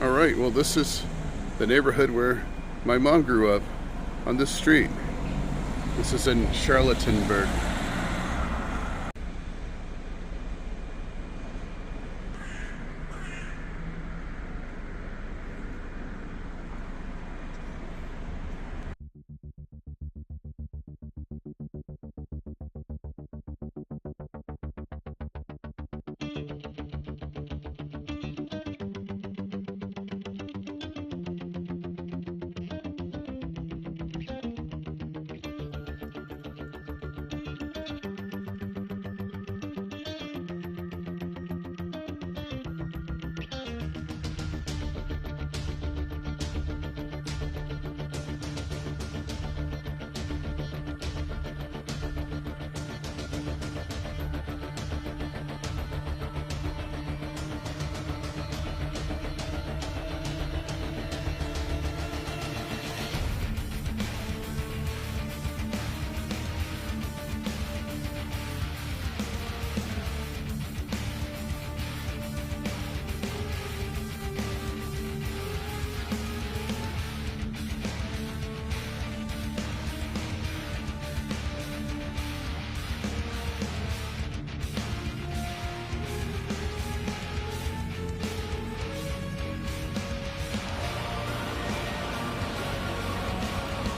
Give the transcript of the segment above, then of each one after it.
All right, well, this is the neighborhood where my mom grew up, on this street. This is in Charlottenburg.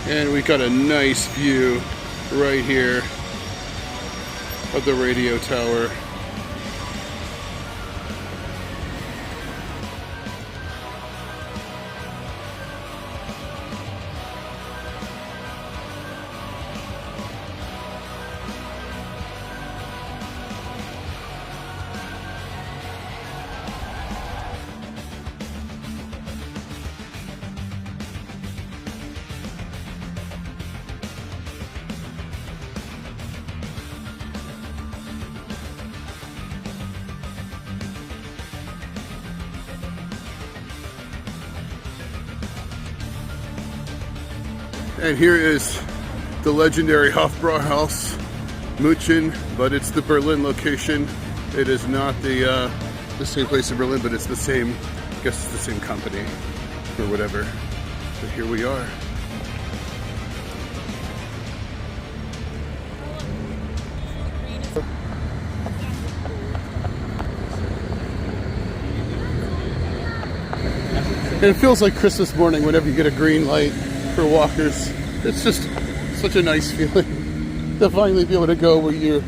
And we got a nice view right here of the radio tower. And here is the legendary Hofbrauhaus München, but it's the Berlin location. It is not the same place in Berlin, but it's the same, I guess it's the same company or whatever. But here we are. And it feels like Christmas morning whenever you get a green light for walkers. It's just such a nice feeling to finally be able to go where you're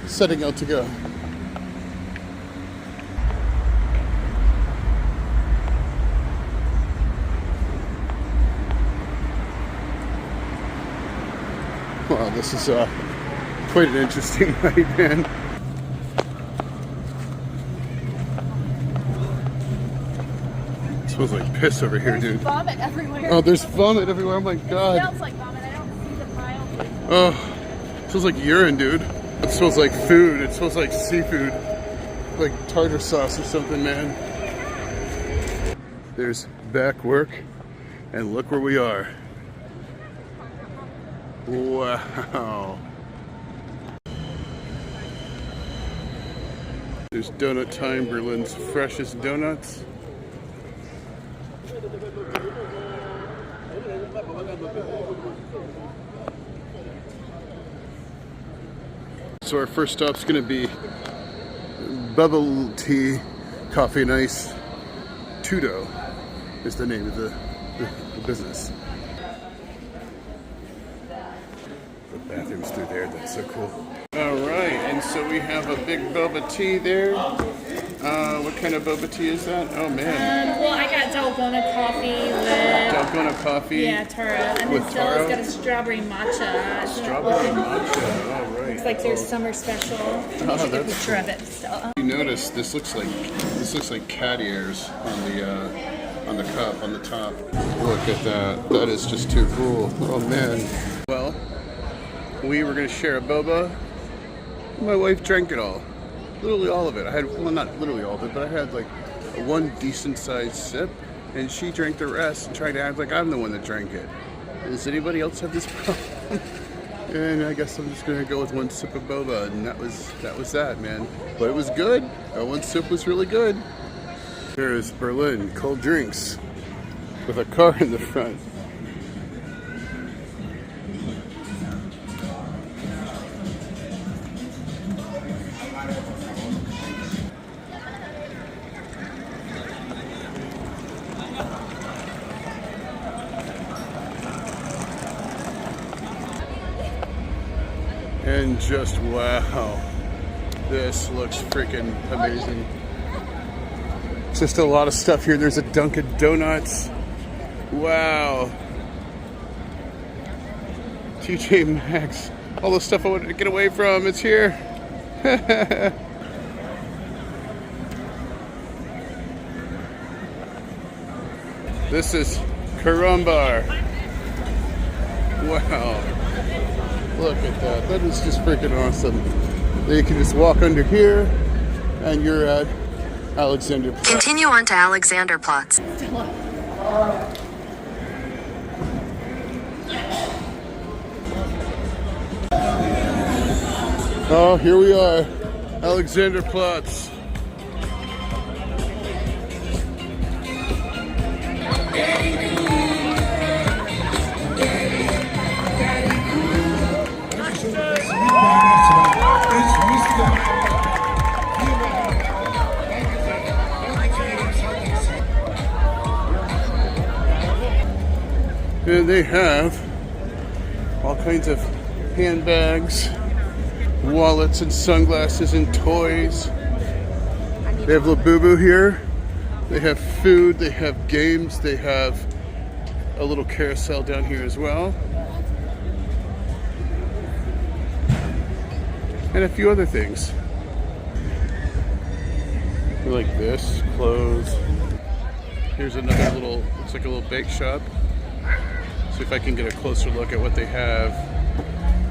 setting out to go. Wow, this is quite an interesting night, man. Smells like piss over here, dude. There's vomit everywhere. Oh, there's vomit everywhere. Oh my god. It smells like vomit. I don't see the pile. Oh, it smells like urine, dude. It smells like food. It smells like seafood. Like tartar sauce or something, man. There's back work, and look where we are. Wow. There's Donut Time, Berlin's freshest donuts. So our first stop's gonna be Bubble Tea Coffee and Ice. Tudo is the name of the business. The bathroom's through there, that's so cool. Alright, and so we have a big boba tea there. What kind of boba tea is that? Oh man. Well, I got Dalgona coffee with... Dalgona coffee? Yeah, taro. And with then taro? Stella's got a strawberry matcha. Strawberry matcha, alright. It's like their summer special. Let me take a picture of it, Stella. You notice this looks like cat ears on the cup on the top. Look at that. That is just too cool. Oh man. Well, we were gonna share a boba. My wife drank it all. Literally all of it. I had, well, not literally all of it, but I had like one decent sized sip, and she drank the rest and tried to act like I'm the one that drank it. Does anybody else have this problem? And I guess I'm just gonna go with one sip of boba, and that was that, man. But it was good. That one sip was really good. Here is Berlin cold drinks with a car in the front. And just wow, this looks freaking amazing. Just a lot of stuff here. There's a Dunkin' Donuts. Wow. TJ Maxx. All the stuff I wanted to get away from, it's here. This is Karumbar. Wow. Look at that. That is just freaking awesome. You can just walk under here and you're at Alexanderplatz. Continue on to Alexanderplatz. Oh, here we are. Alexanderplatz. And they have all kinds of handbags, wallets and sunglasses and toys. They have Labubu here. They have food, they have games, they have a little carousel down here as well. And a few other things. Like this, clothes. Here's another little, looks like a little bake shop. See if I can get a closer look at what they have.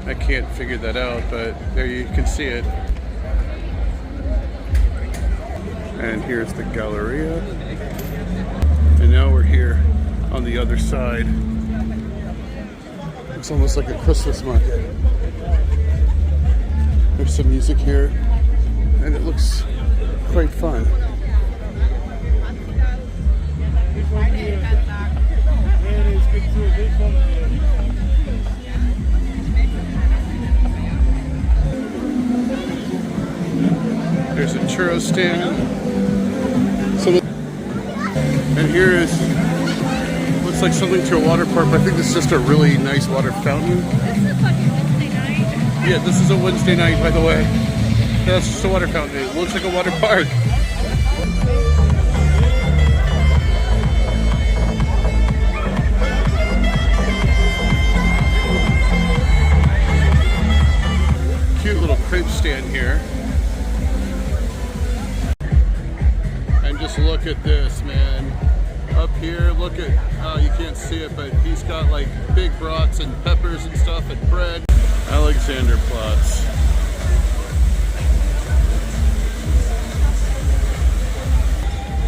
I can't figure that out, but there you can see it. And here's the Galleria. And now we're here on the other side. It's almost like a Christmas market. There's some music here, and it looks quite fun. There's a churro stand. And here is, looks like something to a water park, but I think this is just a really nice water fountain. This is a fucking Wednesday night. Yeah, this is a Wednesday night, by the way. Yeah, that's just a water fountain. It looks like a water park. Cute little crepe stand here. And just look at this, man. Up here, look at, oh, you can't see it, but he's got like big brats and peppers and stuff and bread. Alexanderplatz.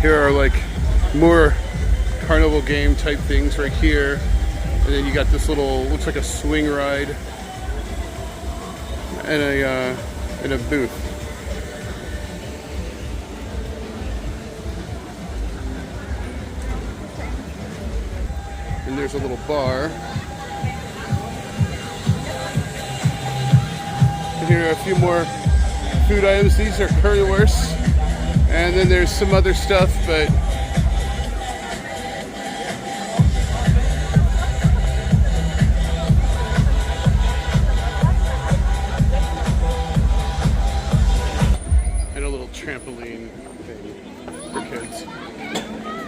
Here are like more carnival game type things right here. And then you got this little, looks like a swing ride. And a booth. And there's a little bar. And here are a few more food items. These are currywursts. And then there's some other stuff, but and a little trampoline thing for kids.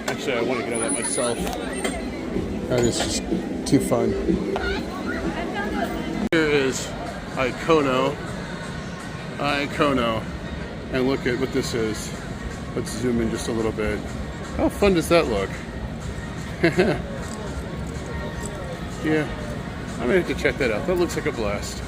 Actually, I want to get on that myself. That is just too fun. Here is Icono. And look at what this is. Let's zoom in just a little bit. How fun does that look? Yeah, I'm gonna have to check that out. That looks like a blast.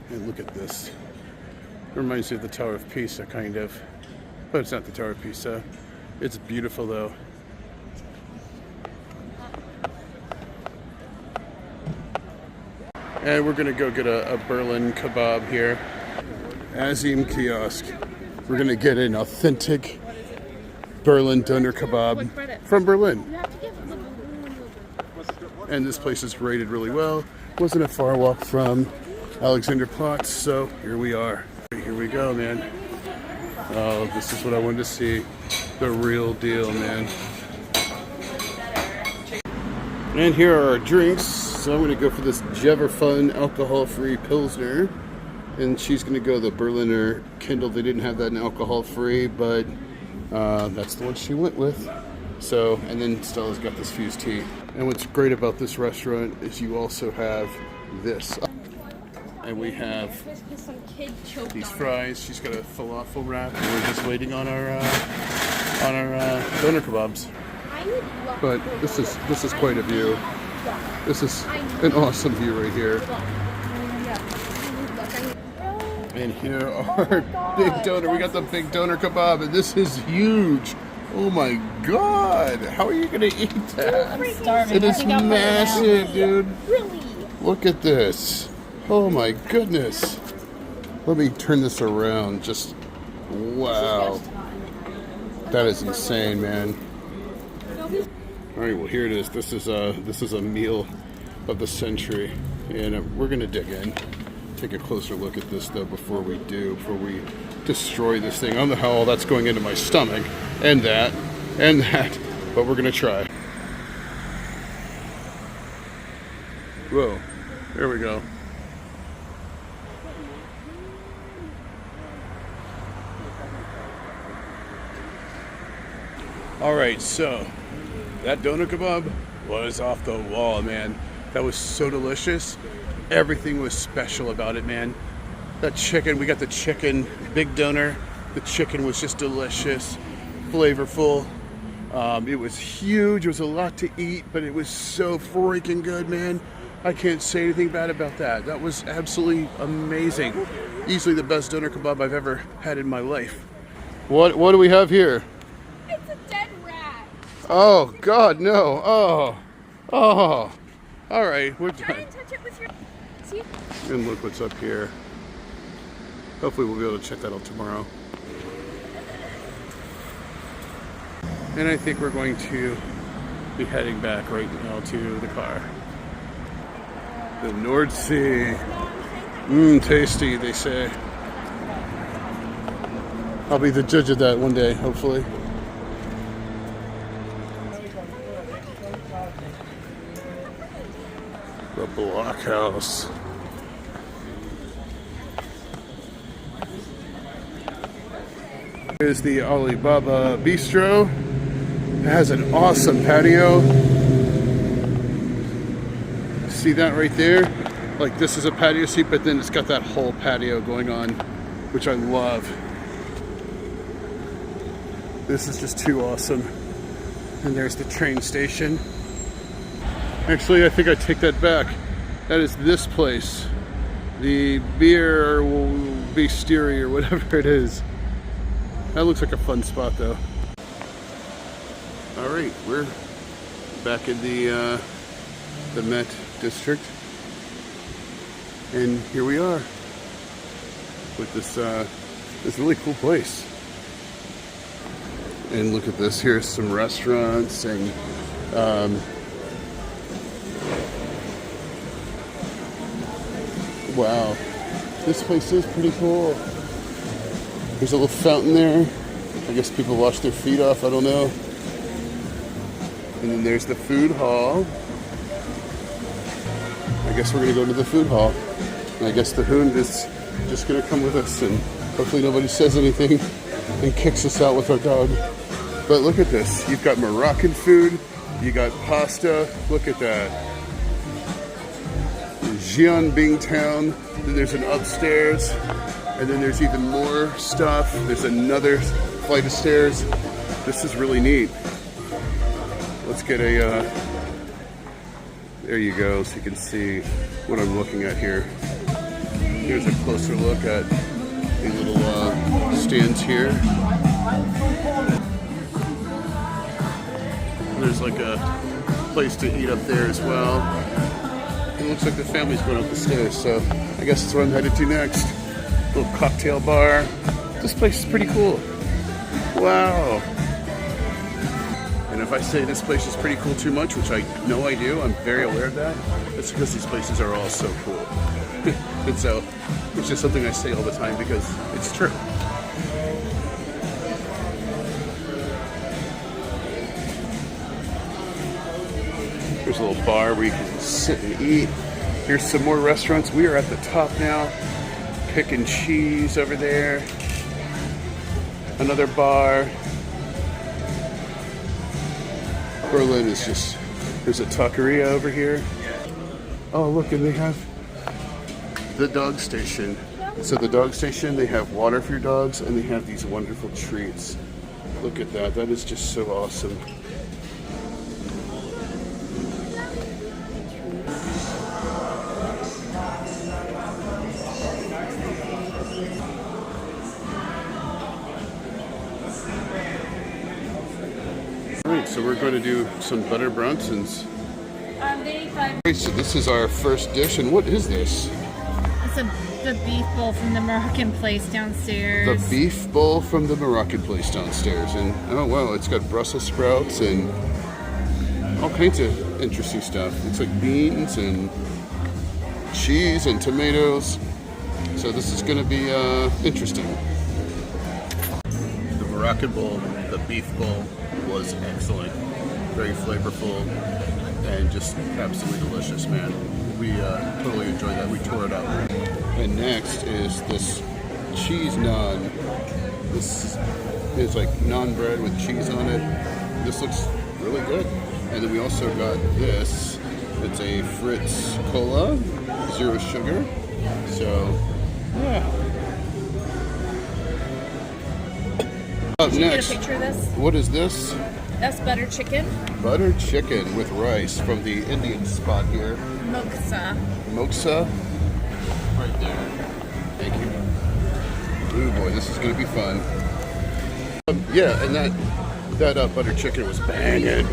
And look at this. It reminds me of the Tower of Pisa, kind of. but it's not the Tower of Pisa. It's beautiful though. And we're gonna go get a Berlin kebab here. Azim Kiosk. We're gonna get an authentic Berlin doner kebab from Berlin. And this place is rated really well. Wasn't a far walk from Alexanderplatz, so here we are. Here we go, man. Oh, this is what I wanted to see. The real deal, man. And here are our drinks. So I'm gonna go for this Jeverfun alcohol-free Pilsner. And she's gonna go the Berliner Kindle. They didn't have that in alcohol-free, but that's the one she went with. So, and then Stella's got this fused tea. And what's great about this restaurant is you also have this. And we have these fries. She's got a falafel wrap, and we're just waiting on our doner kebabs. But this is quite a view. This is an awesome view right here. And here are big doner. We got the big doner kebab, and this is huge. Oh my God! How are you gonna eat that? I'm starving. It is massive, dude. Really? Look at this. Oh my goodness. Let me turn this around. Just wow. That is insane, man. All right, well here it is. This is a meal of the century, and we're gonna dig in. Take a closer look at this though before we destroy this thing. I don't know how all that's going into my stomach, and that, but we're gonna try. Whoa, there we go. All right, so that doner kebab was off the wall, man. That was so delicious. Everything was special about it, man. That chicken, we got the chicken, big doner. The chicken was just delicious, flavorful. It was huge. It was a lot to eat, but it was so freaking good, man. I can't say anything bad about that. That was absolutely amazing. Easily the best doner kebab I've ever had in my life. What do we have here? It's a dead rat. Oh God, no! Oh! All right, we're Try done. and touch it with your. See? And look what's up here. Hopefully we'll be able to check that out tomorrow. And I think we're going to be heading back right now to the car. The North Sea. Tasty, they say. I'll be the judge of that one day, hopefully. The Blockhouse. Here's the Alibaba Bistro. It has an awesome patio. See that right there? Like this is a patio seat, but then it's got that whole patio going on, which I love. This is just too awesome. And there's the train station. Actually, I think I take that back. That is this place. The Beer Bisteri or whatever it is. That looks like a fun spot though. All right, we're back in the Met district. And here we are with this really cool place. And look at this, here's some restaurants and wow, this place is pretty cool. There's a little fountain there. I guess people wash their feet off, I don't know. And then there's the food hall. I guess we're gonna go to the food hall. And I guess the hound is just gonna come with us and hopefully nobody says anything and kicks us out with our dog. But look at this, you've got Moroccan food, you got pasta, look at that. Jianbing Town, then there's an upstairs, and then there's even more stuff. There's another flight of stairs. This is really neat. Let's get a, there you go, so you can see what I'm looking at here. Here's a closer look at the little stands here. There's like a place to eat up there as well. It looks like the family's going up the stairs, so I guess that's what I'm headed to next. Little cocktail bar. This place is pretty cool. Wow. And if I say this place is pretty cool too much, which I know I do, I'm very aware of that, it's because these places are all so cool. And so it's just something I say all the time because it's true. There's a little bar where you can sit and eat. Here's some more restaurants. We are at the top now. Pick and Cheese over there. Another bar. Berlin is just, there's a taqueria over here. Oh, look, and they have the dog station. So the dog station, they have water for your dogs, and they have these wonderful treats. Look at that. That is just so awesome. Alright, so we're going to do some butter Bronsons. Alright, so this is our first dish, and what is this? It's the beef bowl from the Moroccan place downstairs. The beef bowl from the Moroccan place downstairs. And oh wow, it's got Brussels sprouts and all kinds of interesting stuff. It's like beans and cheese and tomatoes. So this is going to be interesting. The Moroccan bowl, the beef bowl, was excellent. Very flavorful and just absolutely delicious, man. We totally enjoyed that. We tore it up. And next is this cheese naan. This is like naan bread with cheese on it. This looks really good. And then we also got this. It's a Fritz Cola, 0 sugar. So, yeah. Up Did you next, get a picture of this? what is this? That's butter chicken. Butter chicken with rice from the Indian spot here. Moksa. Moksa. Right there. Thank you. Ooh boy, this is gonna be fun. Yeah, and that butter chicken was banging.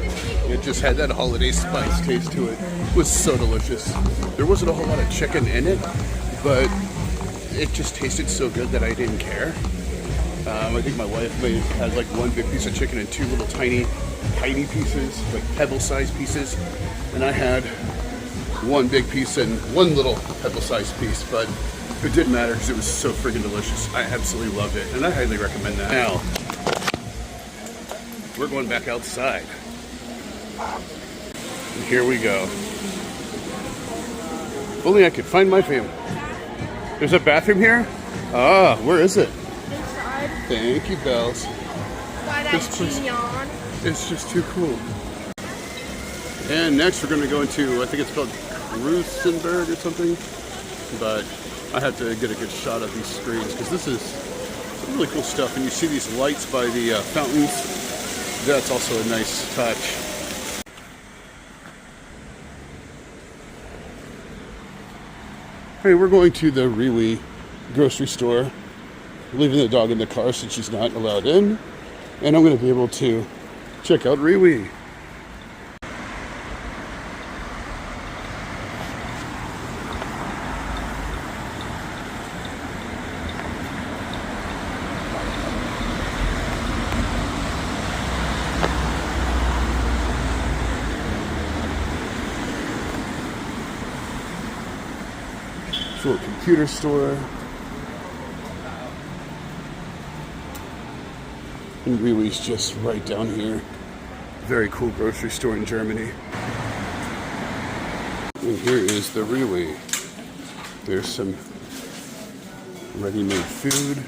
It just had that holiday spice taste to it. It was so delicious. There wasn't a whole lot of chicken in it, but it just tasted so good that I didn't care. I think my wife had like one big piece of chicken and 2 little tiny pieces, like pebble-sized pieces, and I had 1 big piece and 1 little pebble-sized piece, but it didn't matter because it was so freaking delicious. I absolutely loved it, and I highly recommend that. Now, we're going back outside. And here we go. If only I could find my family. There's a bathroom here? Ah, where is it? Thank you, Bells. This place, it's just too cool. And next we're going to go into, I think it's called Krusenberg or something. But I have to get a good shot of these screens because this is some really cool stuff. And you see these lights by the fountains. That's also a nice touch. Hey, we're going to the Riwi grocery store. Leaving the dog in the car since she's not allowed in. And I'm going to be able to check out Riwi. It's a little computer store. And Riwi's just right down here. Very cool grocery store in Germany. And here is the Riwi. There's some ready-made food.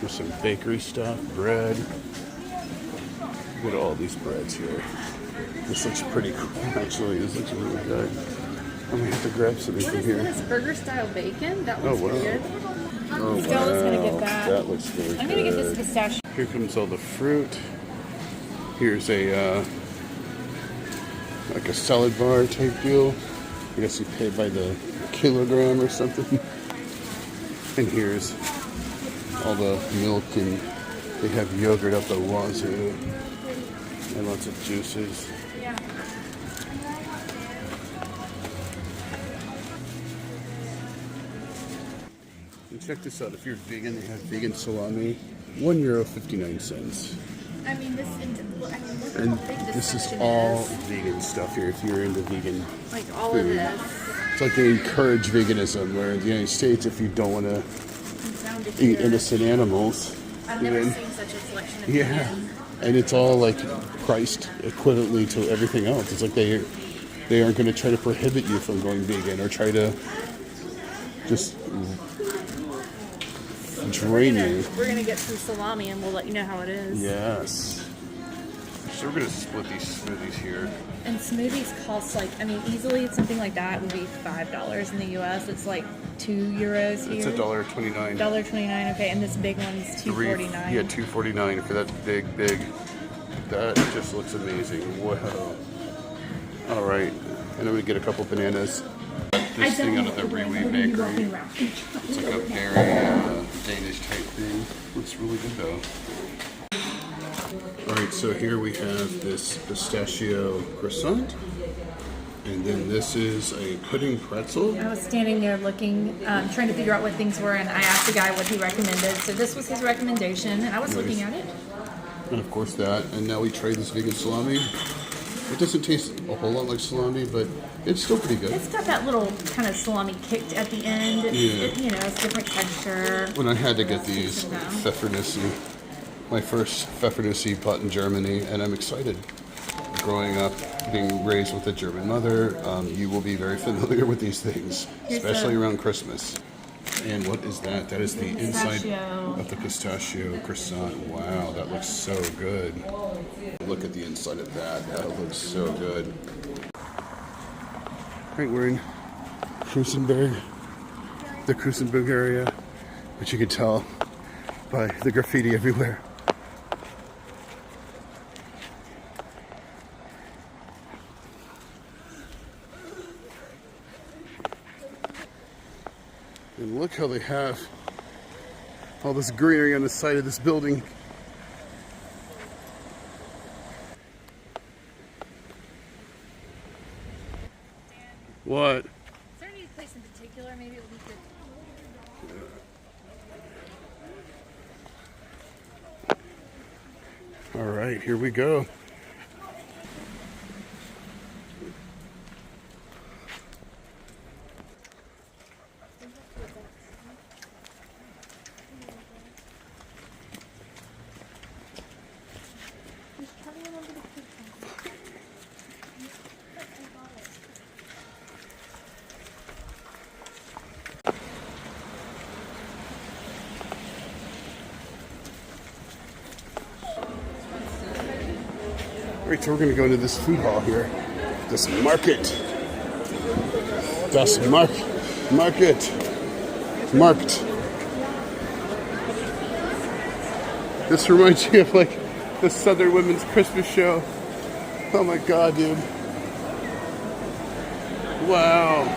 There's some bakery stuff, bread. Look at all these breads here. This looks pretty cool, actually. This looks really good. I'm gonna have to grab something from here. What is this burger-style bacon? That looks Oh, wow. good. Oh, Stella's gonna get that. That looks really good. I'm gonna get this pistachio. Here comes all the fruit. Here's a like a salad bar type deal. I guess you pay by the kilogram or something. And here's all the milk and They have yogurt up the wazoo and lots of juices. Yeah. And check this out. If you're vegan, they have vegan salami, €1.59. I mean, look And how big this is section all vegan stuff here. If you're into vegan like all food. of this. It's like they encourage veganism, where in the United States, if you don't want to Down to eat here. innocent animals, I've never then- seen such a selection of yeah, vegan. and it's all like priced equivalently to everything else. It's like they aren't going to try to prohibit you from going vegan or try to just drain you. We're gonna get some salami and we'll let you know how it is. Yes. So we're going to split these smoothies here. And smoothies cost like, I mean, easily something like that would be $5 in the U.S. It's like €2 here. It's $1.29. $1.29. Okay, and this big one's $2.49. Yeah, $2.49 for that big. That just looks amazing. Wow. All right, and I'm gonna get a couple bananas. This thing out of the Rewe Bakery. It's like a very Danish type thing. Looks really good though. All right, so here we have this pistachio croissant, and then this is a pudding pretzel. I was standing there looking, trying to figure out what things were, and I asked the guy what he recommended. So this was his recommendation, and I was looking at it. And of course that. And now we tried this vegan salami. It doesn't taste a whole lot like salami, but it's still pretty good. It's got that little kind of salami kick at the end. It's, Yeah. it's different texture. When I had to get these Pfeffernusse, my first Pfeffernusse bought in Germany, and I'm excited. Growing up, being raised with a German mother, you will be very familiar with these things, especially around Christmas. And what is that? That is the inside of the pistachio croissant. Wow, that looks so good. Look at the inside of that. That looks so good. Right, we're in Krusenberg, the Krusenberg area, which you can tell by the graffiti everywhere. And look how they have all this greenery on the side of this building. What? Is there any place in particular maybe it would be good? All right, here we go. Alright, so we're going to go into this food hall here. This market. Das Market. Markt. This reminds me of like the Southern Women's Christmas show. Oh my god, dude. Wow.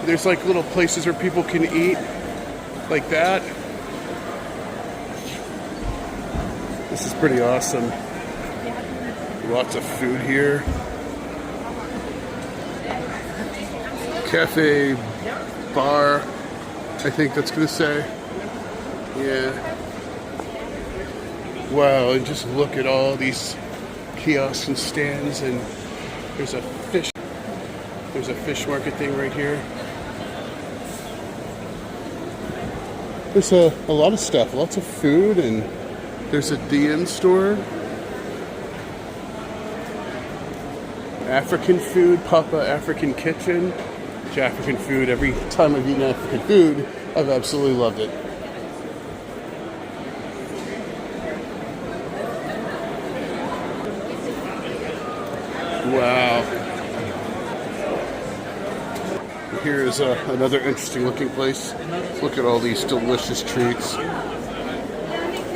There's like little places where people can eat like that. This is pretty awesome. Lots of food here. Cafe, bar, I think that's gonna say. Yeah. Wow, and just look at all these kiosks and stands, and there's a fish market thing right here. There's a lot of stuff, lots of food, and there's a DM store. African food, Papa African Kitchen. It's African food. Every time I've eaten African food, I've absolutely loved it. Wow. Here's another interesting looking place. Look at all these delicious treats.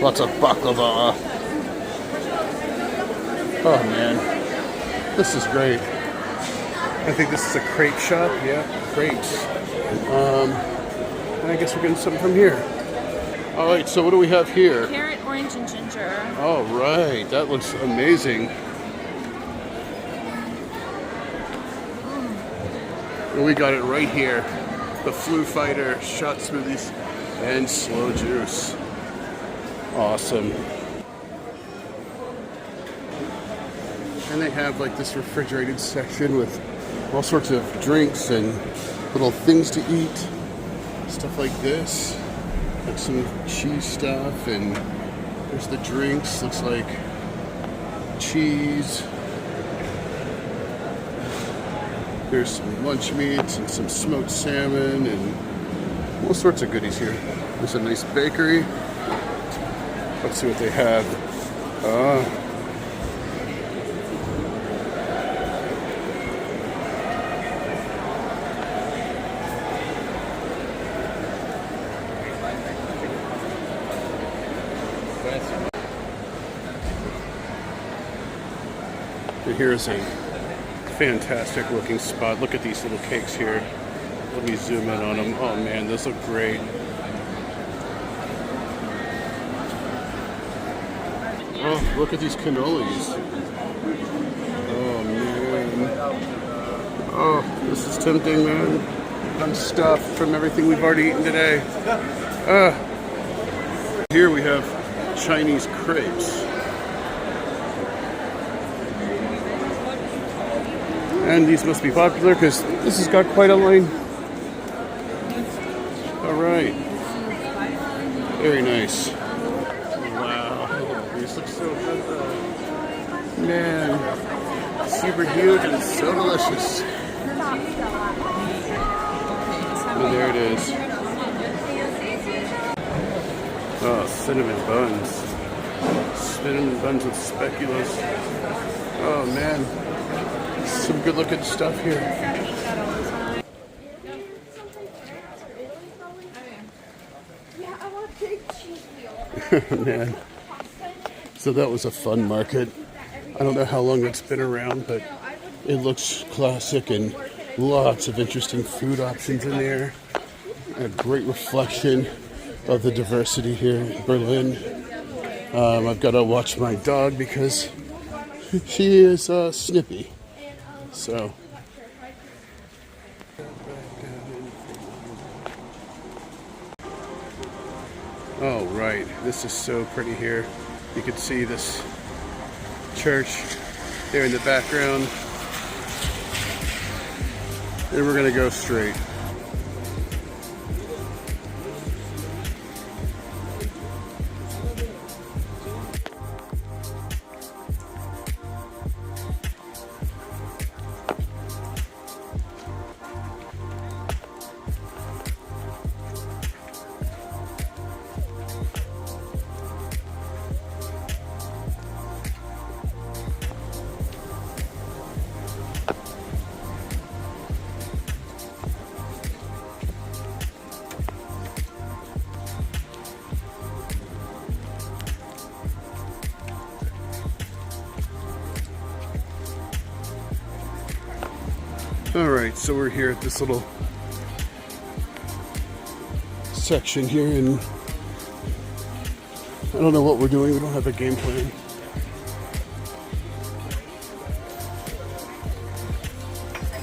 Lots of baklava. Oh man. This is great. I think this is a crepe shop. Yeah, crepes. And I guess we're getting something from here. All right, so what do we have here? Carrot, orange, and ginger. All right, that looks amazing. And we got it right here. The Flu Fighter shot smoothies and slow juice. Awesome. And they have like this refrigerated section with all sorts of drinks and little things to eat. Stuff like this. Like some cheese stuff, and there's the drinks. Looks like cheese. There's some lunch meats and some smoked salmon and all sorts of goodies here. There's a nice bakery. Let's see what they have. And here's a fantastic looking spot. Look at these little cakes here. Let me zoom in on them. Oh man, those look great. Oh, look at these cannolis. Oh man. Oh, this is tempting, man. I'm stuffed from everything we've already eaten today. Here we have Chinese crepes. And these must be popular because this has got quite a line. All right. Very nice. Wow. These look so good though. Man. Super huge and so delicious. Oh, there it is. Oh, cinnamon buns. Cinnamon buns with speculoos. Oh man. Some good looking stuff here. Man. So that was a fun market. I don't know how long it's been around, but it looks classic and lots of interesting food options in there. A great reflection of the diversity here in Berlin. I've got to watch my dog because she is snippy. So, oh right, this is so pretty here. You can see this church there in the background. And we're gonna go straight. Alright, so we're here at this little section here, and I don't know what we're doing. We don't have a game plan.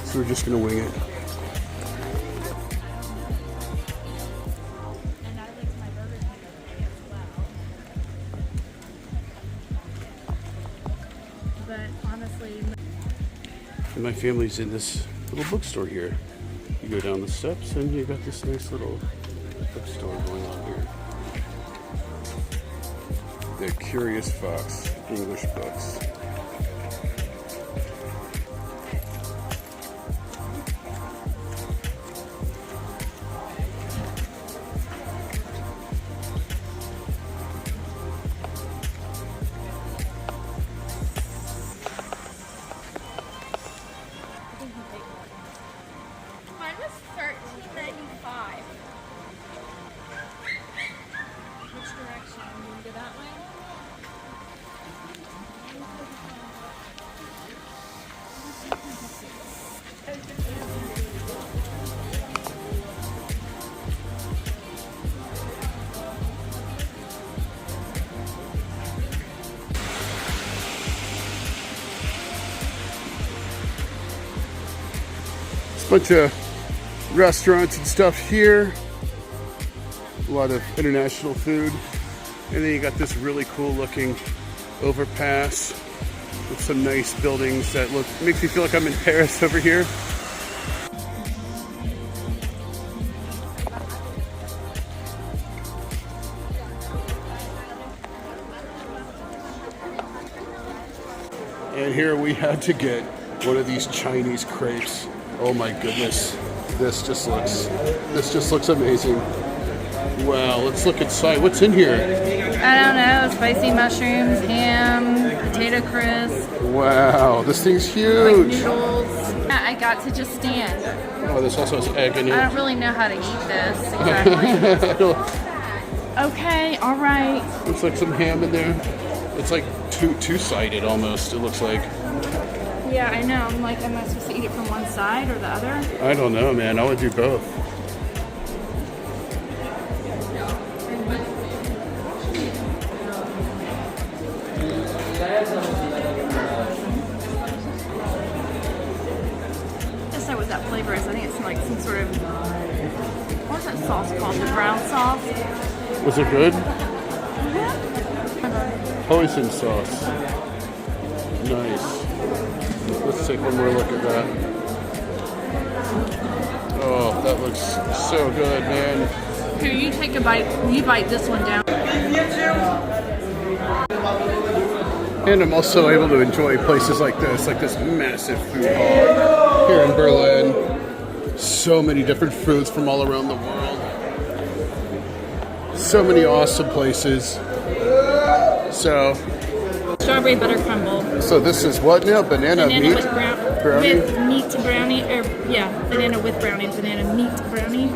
So we're just going to wing it. But honestly, And my family's in this little bookstore here. You go down the steps and you got this nice little bookstore going on here. The Curious Fox English books. mine was $13.95. Which direction? You want to go that way? Bunch of restaurants and stuff here. A lot of international food. And then you got this really cool looking overpass with some nice buildings that makes me feel like I'm in Paris over here. And here we had to get one of these Chinese crepes. Oh my goodness. This just looks amazing. Wow, let's look inside. What's in here? I don't know. Spicy mushrooms, ham, potato crisp. Wow, this thing's Like huge. noodles. I got to just stand. Oh, this also has egg in it. I don't really know how to eat this exactly. Okay, all right. Looks like some ham in there. It's like two-sided almost, it looks like. Yeah, I know. I'm like, am I supposed to eat it from one side or the other? I don't know, man. I would do both. I guess what that flavor is. I think it's like some sort of, what's that sauce called? The brown sauce? Was it good? Hoisin sauce. Nice. Let's take one more look at that. Oh, that looks so good, man. Here, you take a bite. You bite this one down. And I'm also able to enjoy places like this massive food hall here in Berlin. So many different foods from all around the world. So many awesome places. So Strawberry butter crumble. this is what now? Banana Banana meat? with Brownie? with meat brownie, or yeah, banana with brownie, banana meat brownie,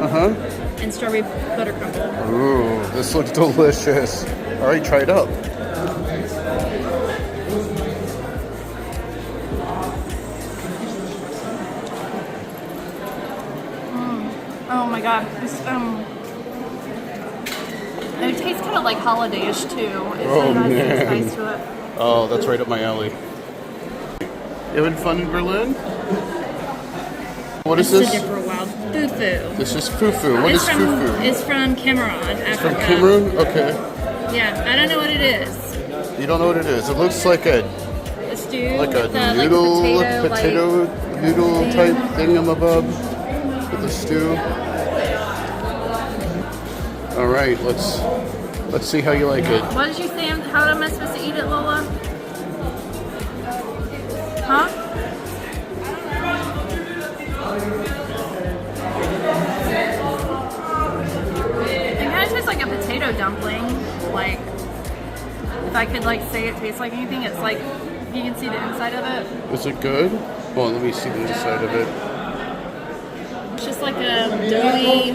and strawberry butter crumble. Ooh, this looks delicious. All right, try it out. Oh my god, this it tastes kind of like holiday-ish too. It's Oh, a nice man. spice to it. Oh, that's right up my alley. You having fun in Berlin? What is This is this? for a while. Fufu. This is fufu. What is fufu? It's from Cameroon, Africa. From Cameroon? Okay. Yeah, I don't know what it is. You don't know what it is. It looks like a A stew. like a with noodle, like potato noodle type thingamabob with a stew. All right, let's see how you like it. What did you say? How am I supposed to eat it, Lola? Huh? It kind of tastes like a potato dumpling. Like, if I could like say it tastes like anything, it's like you can see the inside of it. Is it good? Well, let me see the inside of it. It's just like a doughy.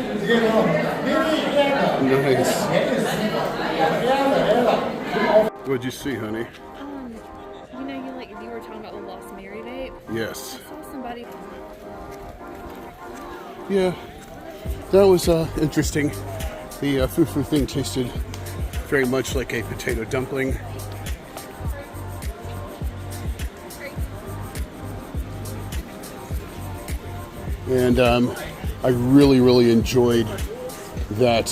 Nice. What'd you see, honey? You know, you were talking about the Lost Mary vape. Yes. I saw somebody. Yeah, that was interesting. The fufu thing tasted very much like a potato dumpling. And I really enjoyed that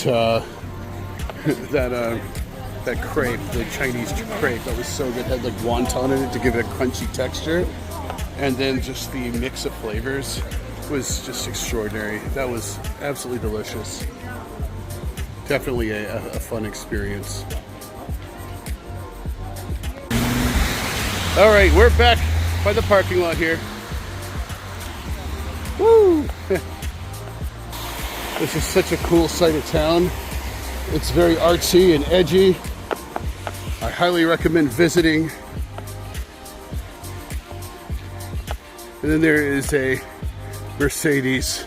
that crepe, the Chinese crepe. That was so good. It had like wonton in it to give it a crunchy texture, and then just the mix of flavors was just extraordinary. That was absolutely delicious. Definitely a fun experience. All right, we're back by the parking lot here. Woo! This is such a cool side of town. It's very artsy and edgy. I highly recommend visiting. And then there is a Mercedes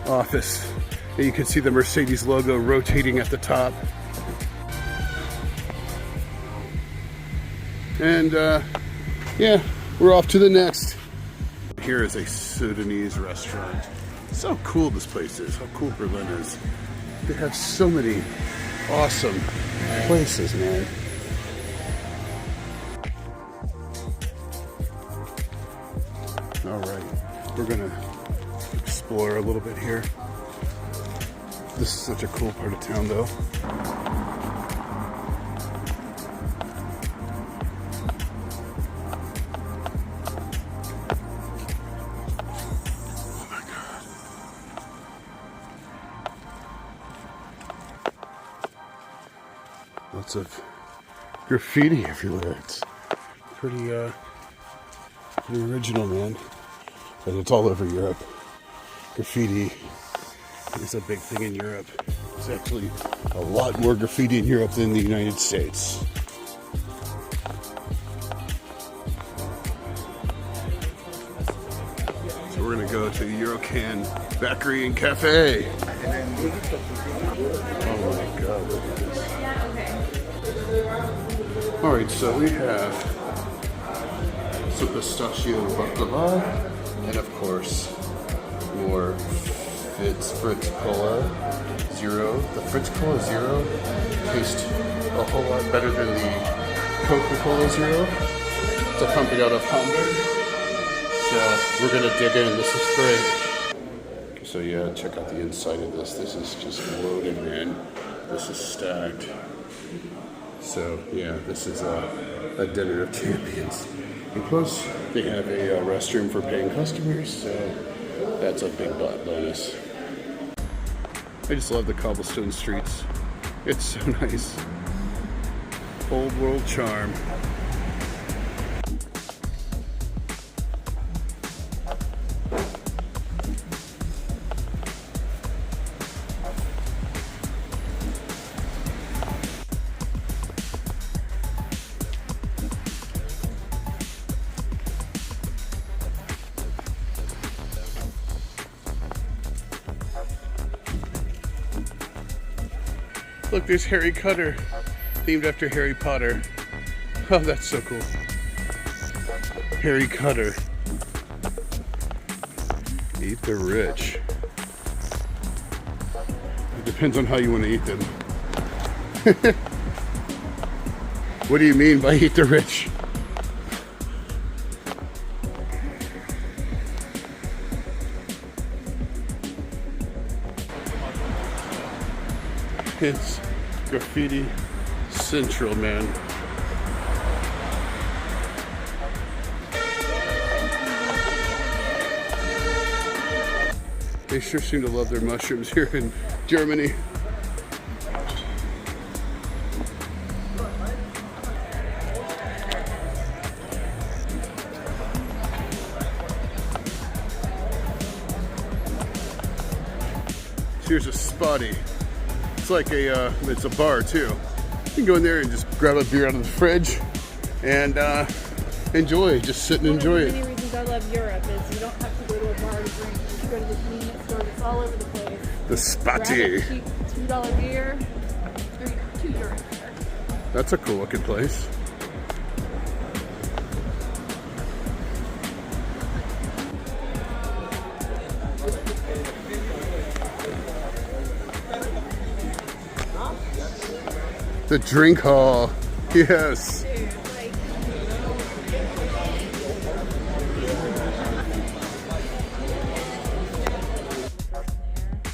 office. And you can see the Mercedes logo rotating at the top. And yeah, we're off to the next. Here is a Sudanese restaurant. So cool this place is, how cool Berlin is. They have so many awesome places, man. All right, we're gonna explore a little bit here. This is such a cool part of town, though. Oh my God. Lots of graffiti everywhere. It's pretty original, man. And it's all over Europe. Graffiti is a big thing in Europe. It's actually a lot more graffiti in Europe than the United States. So we're gonna go to Eurocan Bakery and Cafe. Oh my God, look at this. All right, so we have some pistachio baklava, and of course, more Fritz Cola Zero. The Fritz Cola Zero tastes a whole lot better than the Coca-Cola Zero. It's a company out of Hamburg. So we're gonna dig in. This is great. So yeah, check out the inside of this. This is just loaded, man. This is stacked. So yeah, this is a dinner of champions. And plus, they have a restroom for paying customers, so that's a big bonus. I just love the cobblestone streets. It's so nice. Old world charm. Look, there's Harry Cutter, themed after Harry Potter. Oh, that's so cool. Harry Cutter. Eat the rich. It depends on how you want to eat them. What do you mean by eat the rich? It's graffiti central, man. They sure seem to love their mushrooms here in Germany. Here's a spotty. It's like it's a bar too. You can go in there and just grab a beer out of the fridge and enjoy. Just sit and enjoy it. One of the many reasons I love Europe is you don't have to go to a bar to drink. You can go to the convenience store that's all over the place. The spotty. Grab a cheap $2 beer, or €2 beer. That's a cool looking place. The drink hall, yes.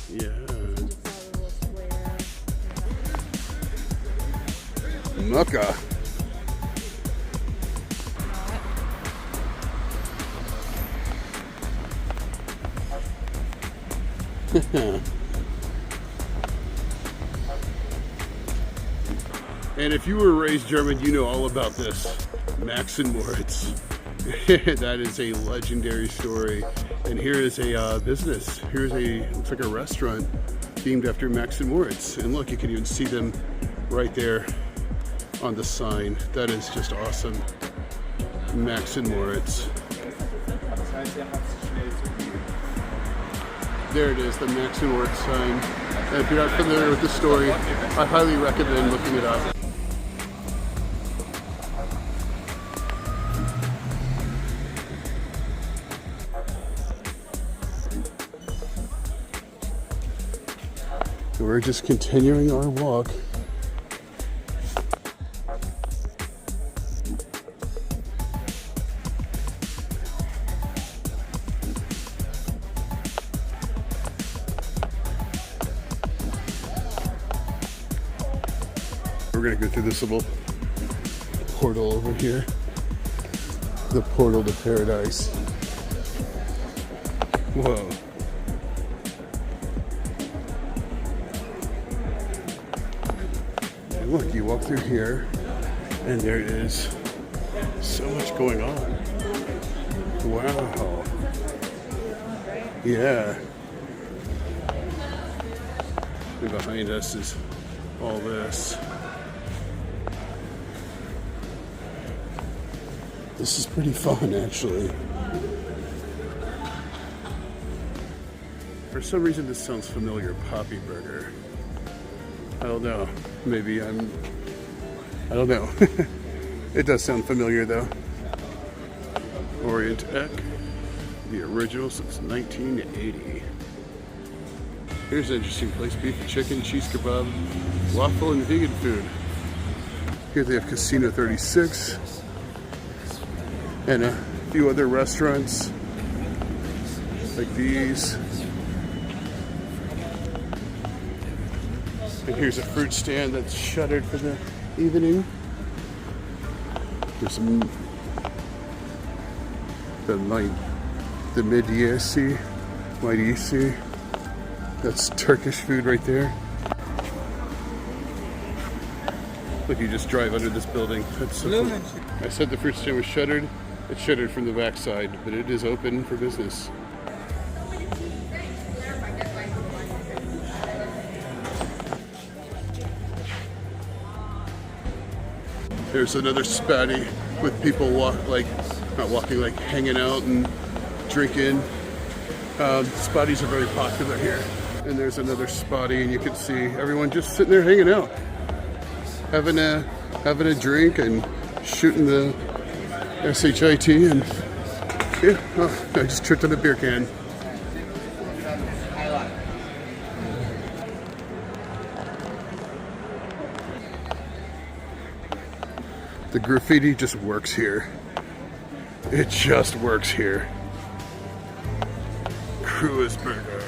Yeah. Mucka. And if you were raised German, you know all about this. Max and Moritz. That is a legendary story. And here is a business. Here's looks like a restaurant themed after Max and Moritz. And look, you can even see them right there on the sign. That is just awesome. Max and Moritz. There it is, the Max and Moritz sign. And if you're not familiar with the story, I highly recommend looking it up. We're just continuing our walk. gonna go through this little portal over here. The portal to paradise. Whoa. And look, you walk through here and there is so much going on. Wow. Yeah. And behind us is all this. This is pretty fun, actually. For some reason, this sounds familiar. Poppy Burger. I don't know. Maybe I don't know. It does sound familiar, though. Orient Egg. The original since 1980. Here's an interesting place. Beef and chicken, cheese kebab, waffle, and vegan food. Here they have Casino 36. And a few other restaurants like these. And here's a fruit stand that's shuttered for the evening. There's some the Midiyesi. That's Turkish food right there. Look, you just drive under this building. That's so cool. I said the fruit stand was shuttered. It's shuttered from the backside, but it is open for business. There's another spatty with people hanging out and drinking. Spotties are very popular here. And there's another spotty, and you can see everyone just sitting there hanging out, having a drink and shooting the SHIT, and yeah, I just tripped on a beer can. The graffiti just works here. It just works here. Cruise Burger.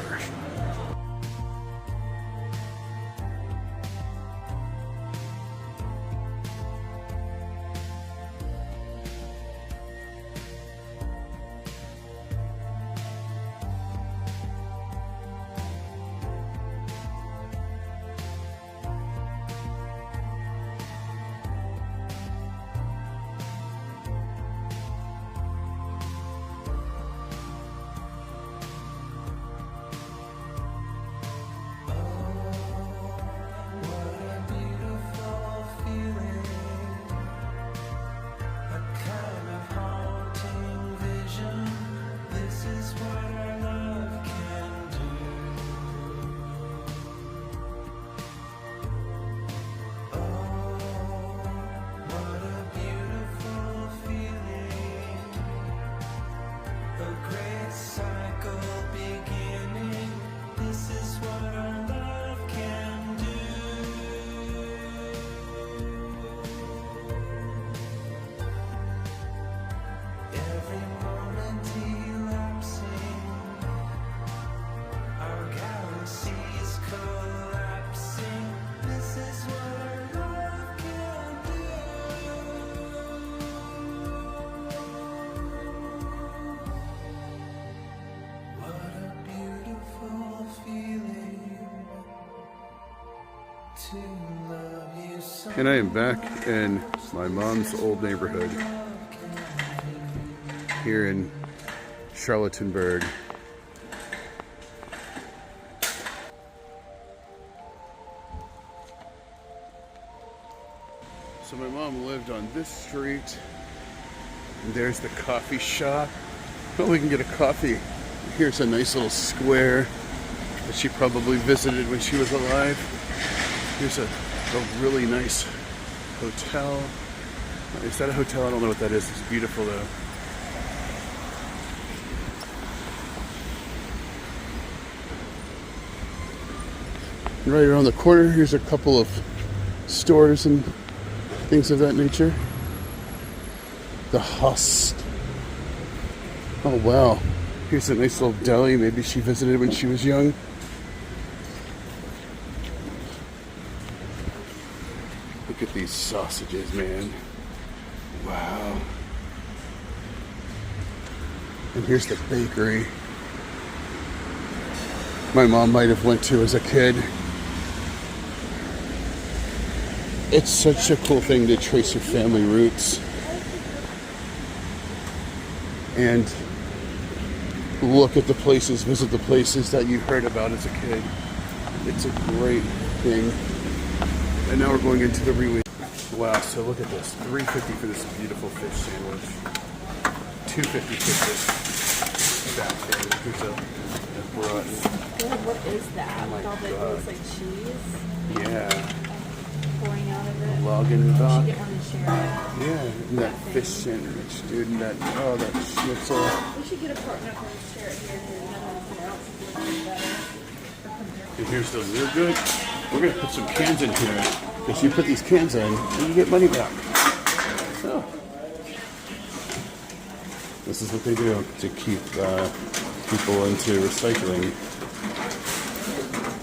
And I am back in my mom's old neighborhood here in Charlottenburg. So my mom lived on this street, and there's the coffee shop. Oh, we can get a coffee. Here's a nice little square that she probably visited when she was alive. Here's a really nice hotel. Is that a hotel? I don't know what that is. It's beautiful though. And right around the corner, here's a couple of stores and things of that nature. The Host. Oh wow. Here's a nice little deli. Maybe she visited when she was young. Look at these sausages, man. Wow. And here's the bakery my mom might have went to as a kid. It's such a cool thing to trace your family roots and look at the places, visit the places that you heard about as a kid. It's a great thing. And now we're going into the Riwi. Wow, so look at this. $3.50 for this beautiful fish sandwich. $2.50 for this fat thing. Here's a broth. What is that? Oh my With all the, it God. looks like cheese Yeah. pouring out of it. Lagenbach. Get one and share it. Yeah, and that fish sandwich, dude, and that, oh, that schnitzel. We should get a partner and share it here and another one somewhere else if it's better. And here's the real good. We're gonna put some cans in here. Because you put these cans in, and you get money back. So, this is what they do to keep people into recycling.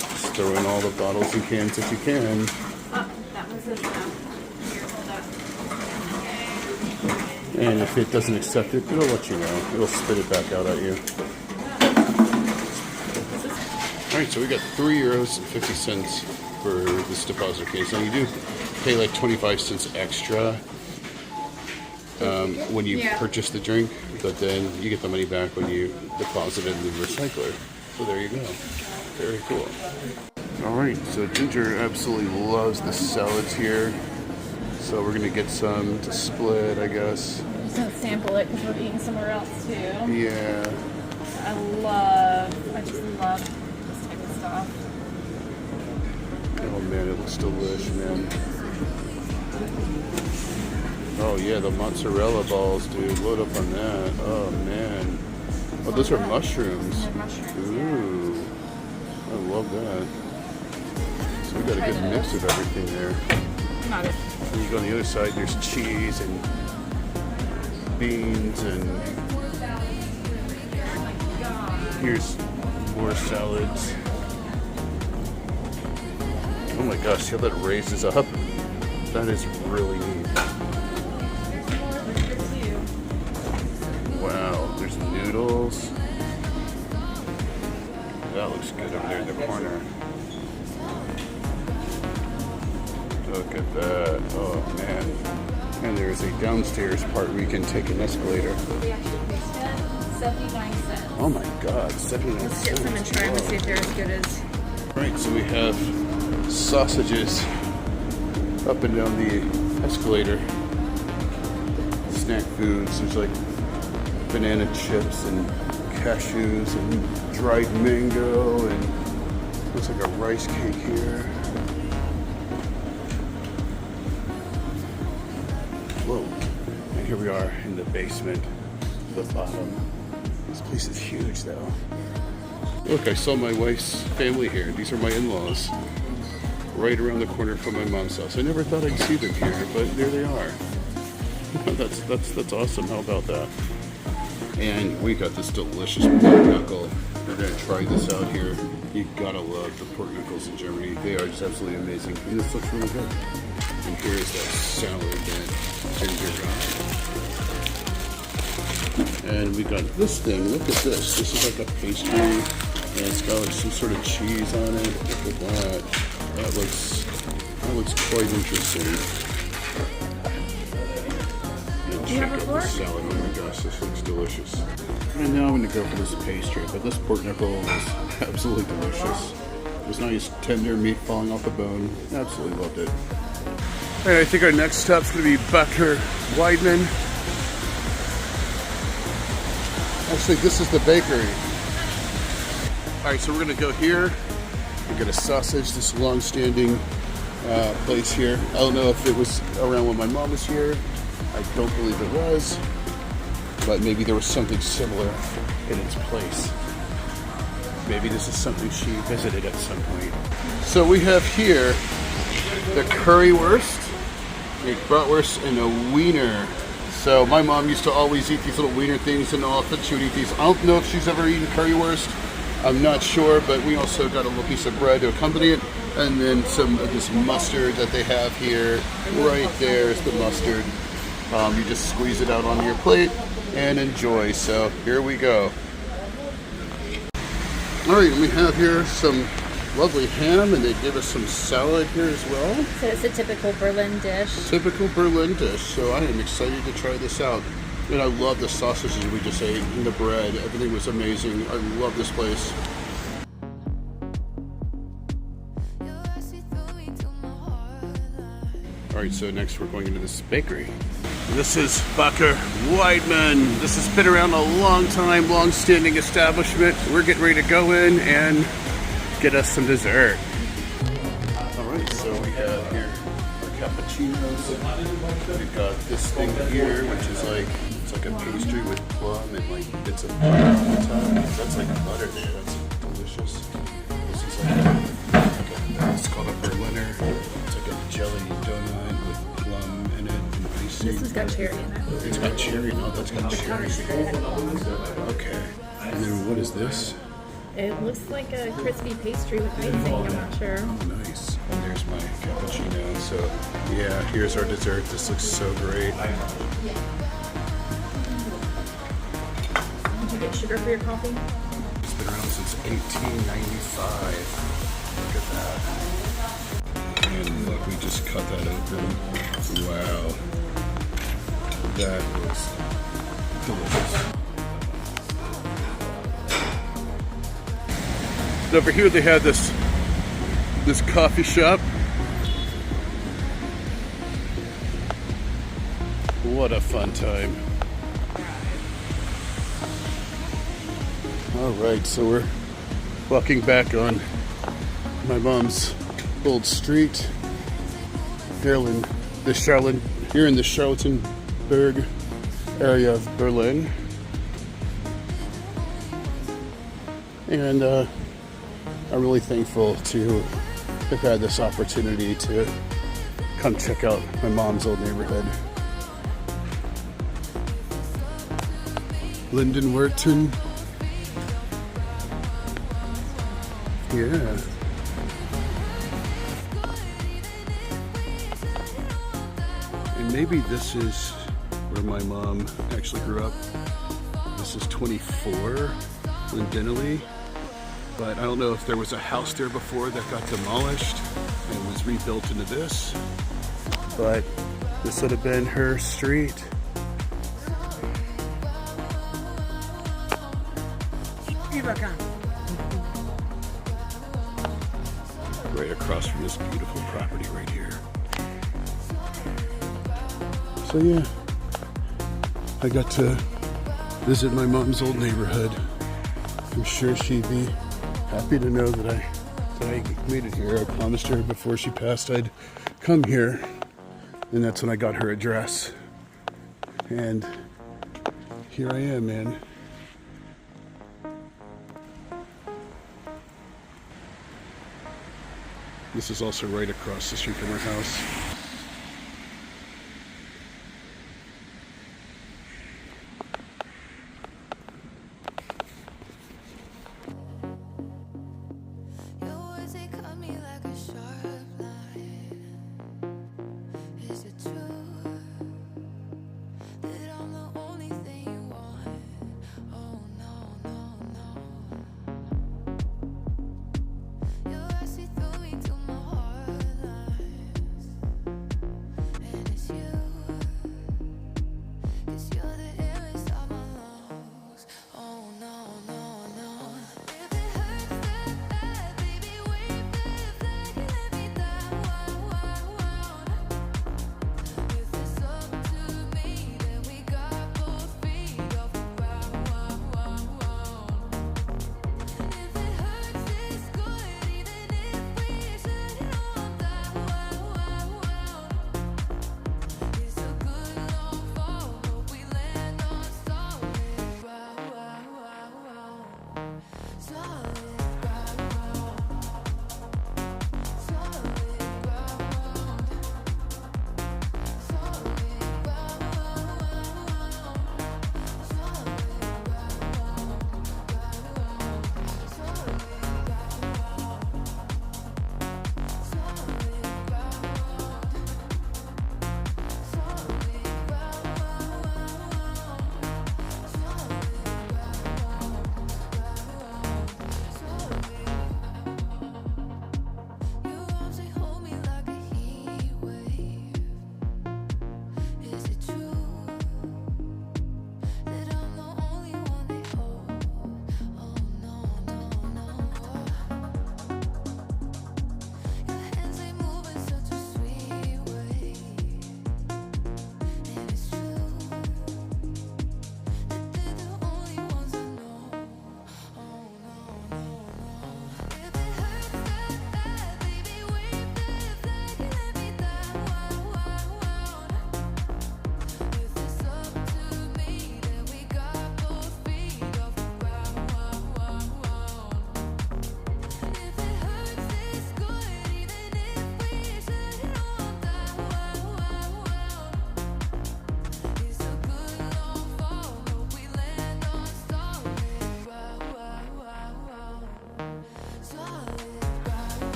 Just throw in all the bottles and cans that you can. Oh, that was it. Here, hold up. And if it doesn't accept it, it'll let you know. It'll spit it back out at you. Alright, so we got €3.50 for this deposit case. Now you do pay like 25 cents extra when you purchase the drink, but then you get the money back when you deposit it in the recycler. So there you go. Very cool. Alright, so Ginger absolutely loves the salads here. So we're gonna get some to split, I guess. I'm just gonna sample it because we're eating somewhere else too. Yeah. I just love this type of stuff. Oh man, it looks delish, man. Oh yeah, the mozzarella balls, dude. Load up on that. Oh man. Oh, those are mushrooms. They're mushrooms, Ooh. I love that. So we got a good mix of everything there. Not it. And you go on the other side, there's cheese and beans and here's more salads. Oh my gosh, see how that raises up? That is really neat. There's more over here too. Wow, there's noodles. That looks good over there in the corner. Look at that. Oh man. And there's a downstairs part where you can take an escalator. We actually placed it 79 cents. Oh my god, 79 Let's get some and try them and see if they're as good as. Alright, so we have sausages up and down the escalator. Snack foods. There's like banana chips and cashews and dried mango and looks like a rice cake here. Whoa. And here we are in the basement, the bottom. This place is huge though. Look, I saw my wife's family here. These are my in-laws. Right around the corner from my mom's house. I never thought I'd see them here, but there they are. That's awesome. How about that? And we got this delicious pork knuckle. We're gonna try this out here. You gotta love the pork knuckles in Germany. They are just absolutely amazing. And this looks really good. And here's that salad that Ginger got. And we got this thing. Look at this. This is like a pastry. And it's got like some sort of cheese on it. Look at that. That looks quite interesting. And Do you have check a out fork? the salad. Oh my gosh, this looks delicious. And now I'm going to go for this pastry, but this pork knuckle is absolutely delicious. There's nice tender meat falling off the bone. Absolutely loved it. And I think our next stop's going to be Becker Weidman. Actually, this is the bakery. All right, so we're going to go here. We get a sausage, this long-standing place here. I don't know if it was around when my mom was here. I don't believe it was, but maybe there was something similar in its place. Maybe this is something she visited at some point. So we have here the currywurst, a bratwurst, and a wiener. So my mom used to always eat these little wiener things, and often she would eat these. I don't know if she's ever eaten currywurst. I'm not sure, but we also got a little piece of bread to accompany it. And then some of this mustard that they have here. Right there is the mustard. You just squeeze it out onto your plate and enjoy. So here we go. All right, and we have here some lovely ham, and they give us some salad here as well. So it's a typical Berlin dish. Typical Berlin dish. So I am excited to try this out. And I love the sausages we just ate and the bread. Everything was amazing. I love this place. All right, so next we're going into this bakery. This is Bakker Weidman. This has been around a long time, long-standing establishment. We're getting ready to go in and get us some dessert. All right, so we have here our cappuccinos. We've got this thing here, which is like, it's like a pastry with plum and like bits of butter on the top. That's like butter there. That's delicious. This is like it's called a Berliner. It's like a jelly donut with plum in it and icing. This has got cherry in it. It's got cherry. No, that's got cherry. Okay. And then what is this? It looks like a crispy pastry with icing. I'm not sure. Oh, nice. And there's my cappuccino. So, yeah, here's our dessert. This looks so great. Did you get sugar for your coffee? It's been around since 1895. Look at that. And look, we just cut that open. Wow. That was delicious. And over here they had this coffee shop. What a fun time. All right, so we're walking back on my mom's old street here in the Charlottenburg area of Berlin. And I'm really thankful to have had this opportunity to come check out my mom's old neighborhood. Lindenwerten. Yeah. And maybe this is where my mom actually grew up. This is 24 Lindenallee. But I don't know if there was a house there before that got demolished and was rebuilt into this. But this would have been her street. Right across from this beautiful property right here. So yeah, I got to visit my mom's old neighborhood. I'm sure she'd be happy to know that I made it here. I promised her before she passed I'd come here, and that's when I got her address. And here I am, man. This is also right across the street from her house.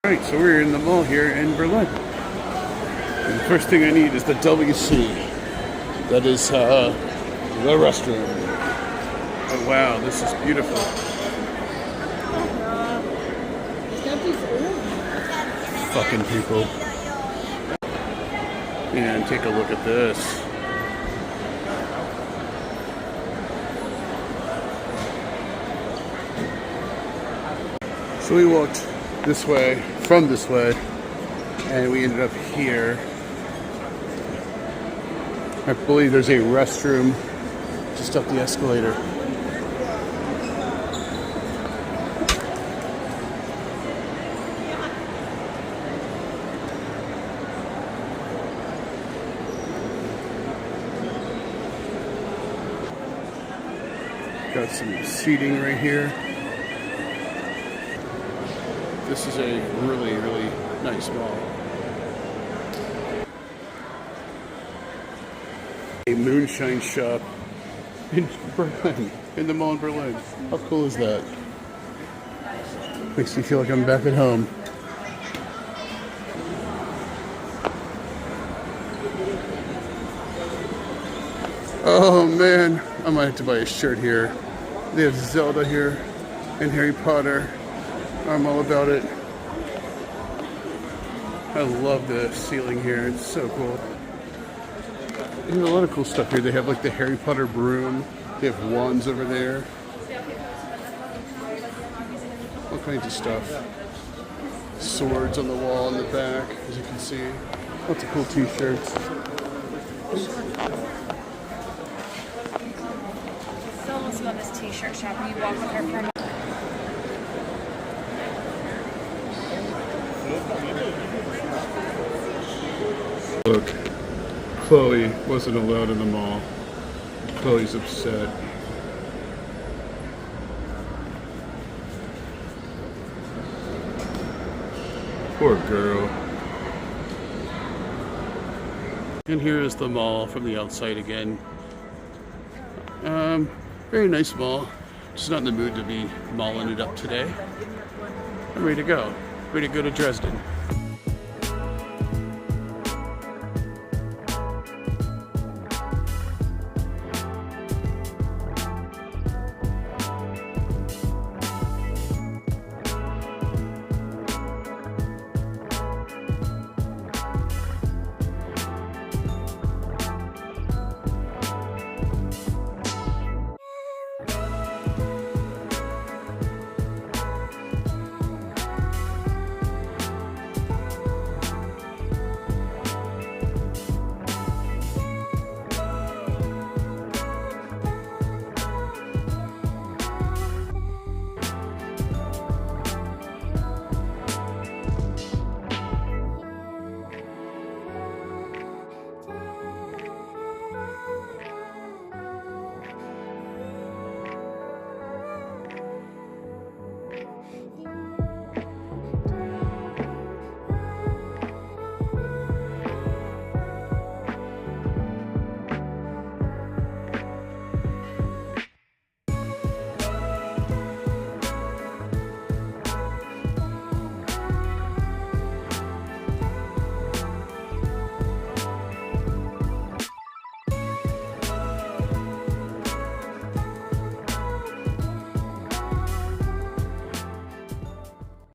Alright, so we're in the mall here in Berlin. And the first thing I need is the WC. That is the restroom. Oh wow, this is beautiful. Fucking people. And take a look at this. So we walked this way, from this way, and we ended up here. I believe there's a restroom just up the escalator. Got some seating right here. This is a really, really nice mall. A moonshine shop in Berlin, in the mall in Berlin. How cool is that? Makes me feel like I'm back at home. Oh man, I might have to buy a shirt here. They have Zelda here and Harry Potter. I'm all about it. I love the ceiling here. It's so cool. There's a lot of cool stuff here. They have like the Harry Potter broom. They have wands over there. All kinds of stuff. Swords on the wall in the back, as you can see. Lots of cool t-shirts. Still wants to go to this t-shirt shop. Will you walk with her for a moment? Look, Chloe wasn't allowed in the mall. Chloe's upset. Poor girl. And here is the mall from the outside again. Very nice mall. Just not in the mood to be malling it up today. I'm ready to go. Ready to go to Dresden.